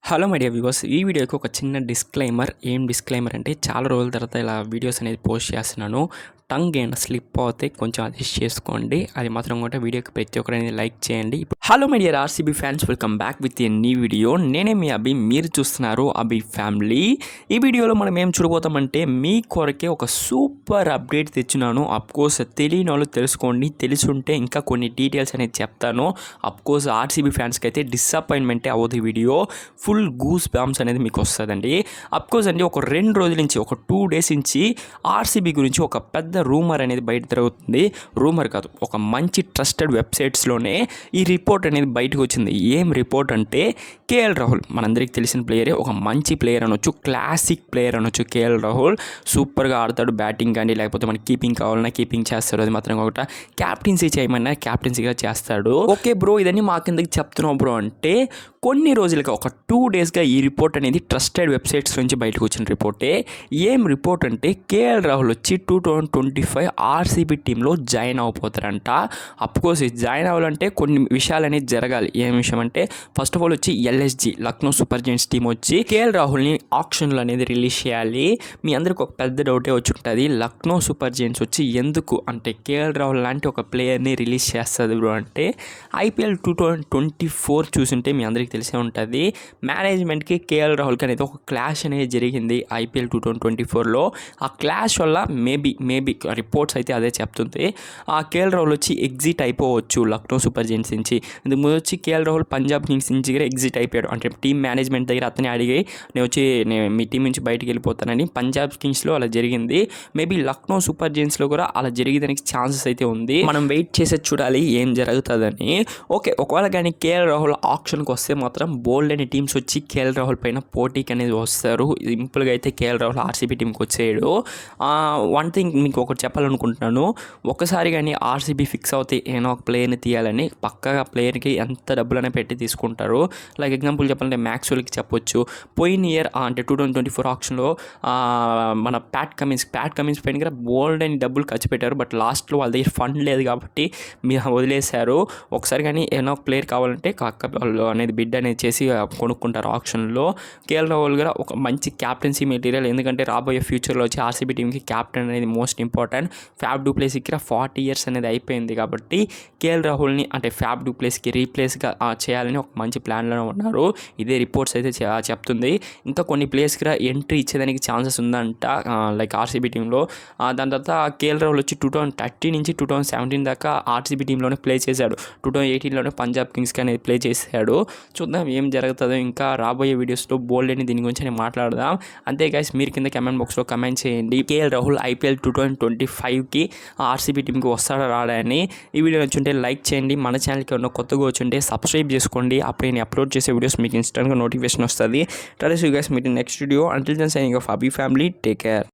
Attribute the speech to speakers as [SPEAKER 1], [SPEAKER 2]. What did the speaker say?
[SPEAKER 1] Hello my dear viewers, ఈ వీడియోకి ఒక చిన్న డిస్క్లైమర్. ఏం డిస్క్లైమర్ అంటే, చాలా రోజుల తర్వాత ఇలా వీడియోస్ అనేది పోస్ట్ చేస్తున్నాను. టంగ్ ఏమైనా స్లిప్ అవుతే కొంచెం అడ్జస్ట్ చేసుకోండి. అది మాత్రం కూడా వీడియోకి ప్రతి ఒక్కరు అనేది లైక్ చేయండి. Hello my dear RCB fans, welcome back with a new video. నేనే మీ అభి, మీరు చూస్తున్నారు అభి ఫ్యామిలీ. ఈ వీడియోలో మనం ఏం చూడబోతామంటే, మీ కొరకే ఒక సూపర్ అప్డేట్ తెచ్చినాను. అఫ్కోర్స్ తెలియని వాళ్ళు తెలుసుకోండి, తెలుసుంటే ఇంకా కొన్ని డీటెయిల్స్ అనేది చెప్తాను. అఫ్కోర్స్ ఆర్సీబీ ఫ్యాన్స్కి అయితే డిసప్పాయింట్మెంటే అవ్వదు. ఈ వీడియో ఫుల్ గూస్ బాంబ్స్ అనేది మీకు వస్తుందండి. అఫ్కోర్స్ అండి, ఒక 2 రోజుల నుంచి, ఒక 2 డేస్ నుంచి ఆర్సీబీ గురించి ఒక పెద్ద రూమర్ అనేది బయట తిరుగుతుంది. రూమర్ కాదు, ఒక మంచి ట్రస్టెడ్ వెబ్సైట్స్లోనే ఈ రిపోర్ట్ అనేది బయటకు వచ్చింది. ఏం రిపోర్ట్ అంటే, కేఎల్ రాహుల్ మనందరికీ తెలిసిన ప్లేయరే, ఒక మంచి ప్లేయర్ అనొచ్చు, క్లాసిక్ ప్లేయర్ అనొచ్చు. కేఎల్ రాహుల్ సూపర్గా ఆడతాడు. బ్యాటింగ్ కానీ లేకపోతే మనకి కీపింగ్ కావాలన్నా కీపింగ్ చేస్తాడు. అది మాత్రం ఒకట క్యాప్టెన్సీ చేయమన్నా క్యాప్టెన్సీగా చేస్తాడు. ఓకే బ్రో, ఇదన్నీ మా కిందకి చెప్తున్నావు బ్రో అంటే, కొన్ని రోజులుగా ఒక 2 డేస్గా ఈ రిపోర్ట్ అనేది ట్రస్టెడ్ వెబ్సైట్స్ నుంచి బయటకు వచ్చిన రిపోర్టే. ఏం రిపోర్ట్ అంటే, కేఎల్ రాహుల్ వచ్చి 2025 ఆర్సీబీ టీంలో జాయిన్ అవబోతారంట. అఫ్కోర్స్ జాయిన్ అవ్వాలంటే కొన్ని విషయాలు అనేది జరగాలి. ఏం విషయం అంటే, ఫస్ట్ ఆఫ్ ఆల్ వచ్చి LSG Lucknow super Giants team వచ్చి కేఎల్ రాహుల్ని ఆప్షన్లు అనేది రిలీజ్ చేయాలి. మీ అందరికి ఒక పెద్ద డౌటే వచ్చి ఉంటుంది, లక్నో సూపర్ జైంట్స్ వచ్చి ఎందుకు అంటే కేఎల్ రాహుల్ లాంటి ఒక ప్లేయర్ని రిలీజ్ చేస్తుంది బ్రో అంటే, ఐపీఎల్ 2024 చూసుంటే మీ అందరికీ తెలిసే ఉంటుంది, మేనేజ్మెంట్కి కేఎల్ రాహుల్కి అనేది ఒక క్లాష్ అనేది జరిగింది ఐపీఎల్ 2024లో. ఆ క్లాష్ వల్ల మేబీ రిపోర్ట్స్ అయితే అదే చెప్తుంది, ఆ కేఎల్ రాహుల్ వచ్చి ఎగ్జిట్ అయిపోవచ్చు లక్నో సూపర్ జైంట్స్ నుంచి. ఇందుకు ముందు వచ్చి కేఎల్ రాహుల్ పంజాబ్ కింగ్స్ నుంచి దగ్గర ఎగ్జిట్ అయిపోయాడు. అంటే టీమ్ మేనేజ్మెంట్ దగ్గర అతనే అడిగి, నేను మీ టీం నుంచి బయటికి వెళ్ళిపోతానని. పంజాబ్ కింగ్స్లో అలా జరిగింది. మేబీ లక్నో సూపర్ జైంట్స్లో కూడా అలా జరిగేదానికి ఛాన్సెస్ అయితే ఉంది. మనం వెయిట్ చేసేది చూడాలి ఏం జరుగుతుందని. ఓకే, ఒకవేళ కానీ కేఎల్ రాహుల్ ఆప్షన్కి వస్తే మాత్రం బోల్డ్ అనే టీమ్స్ వచ్చి కేఎల్ రాహుల్ పైన పోటీకి అనేది వస్తారు. సింపుల్గా అయితే కేఎల్ రాహుల్ ఆర్సీబీ టీంకి వచ్చేయడు. వన్ థింగ్ మీకు ఒకటి చెప్పాలనుకుంటున్నాను, ఒకసారి కానీ ఆర్సీబీ ఫిక్స్ అవుతే ఏదో ఒక ప్లేయర్ని తీయాలని, పక్కగా ప్లేయర్కి ఎంత డబ్బులనే పెట్టి తీసుకుంటారు. లైక్ ఎగ్జాంపుల్ చెప్పాలంటే మ్యాక్స్వెల్కి చెప్పొచ్చు. పోయిన ఇయర్ అంటే 2024 ఆప్షన్లో మన ప్యాట్ కమిన్స్ పైన కూడా బోల్డ్ అని డబ్బులు ఖర్చు పెట్టారు. బట్ లాస్ట్లో వాళ్ళ దగ్గర ఫండ్ లేదు కాబట్టి మీరు వదిలేశారు. ఒకసారి కానీ ఏదో ఒక ప్లేయర్ కావాలంటే వాళ్ళు అనేది బిడ్ అనేది చేసి కొనుక్కుంటారు ఆప్షన్లో. కేఎల్ రాహుల్ గారు ఒక మంచి క్యాప్టెన్సీ మెటీరియల్. ఎందుకంటే రాబోయే ఫ్యూచర్లో వచ్చి ఆర్సీబీ టీంకి క్యాప్టెన్ అనేది మోస్ట్ ఇంపార్టెంట్. ఫ్యాబ్ డు ప్లేస్కి 40 years అనేది అయిపోయింది కాబట్టి కేఎల్ రాహుల్ని అంటే ఫ్యాబ్ డు ప్లేస్కి రీప్లేస్గా చేయాలని ఒక మంచి ప్లాన్లో ఉన్నారు. ఇదే రిపోర్ట్స్ అయితే చెప్తుంది. ఇంకా కొన్ని ప్లేస్కి ఎంట్రీ ఇచ్చేదానికి ఛాన్సెస్ ఉందంట లైక్ ఆర్సీబీ టీంలో. దాని తర్వాత కేఎల్ రాహుల్ వచ్చి 2013 నుంచి 2017 దాకా ఆర్సీబీ టీంలోనే ప్లే చేశాడు. 2018లోనే పంజాబ్ కింగ్స్కి అనేది ప్లే చేశాడు. చూద్దాం ఏం జరుగుతుందో. ఇంకా రాబోయే వీడియోస్లో బోల్డ్ అని దీని గురించి నేను మాట్లాడదాం. అంతే గైస్, మీరు కింద కమెంట్ బాక్స్లో కమెంట్ చేయండి, కేఎల్ రాహుల్ ఐపీఎల్ 2025కి ఆర్సీబీ టీంకి వస్తాడా రాడని. ఈ వీడియో నచ్చుంటే లైక్ చేయండి. మన ఛానల్కి ఉన్న కొత్తగా వచ్చుంటే సబ్స్క్రైబ్ చేసుకోండి. అప్పుడు నేను అప్లోడ్ చేసే వీడియోస్ మీకు ఇన్స్టెంట్గా నోటిఫికేషన్ వస్తుంది. Try you guys meet next video. Until then signing off Abhi family. Take care.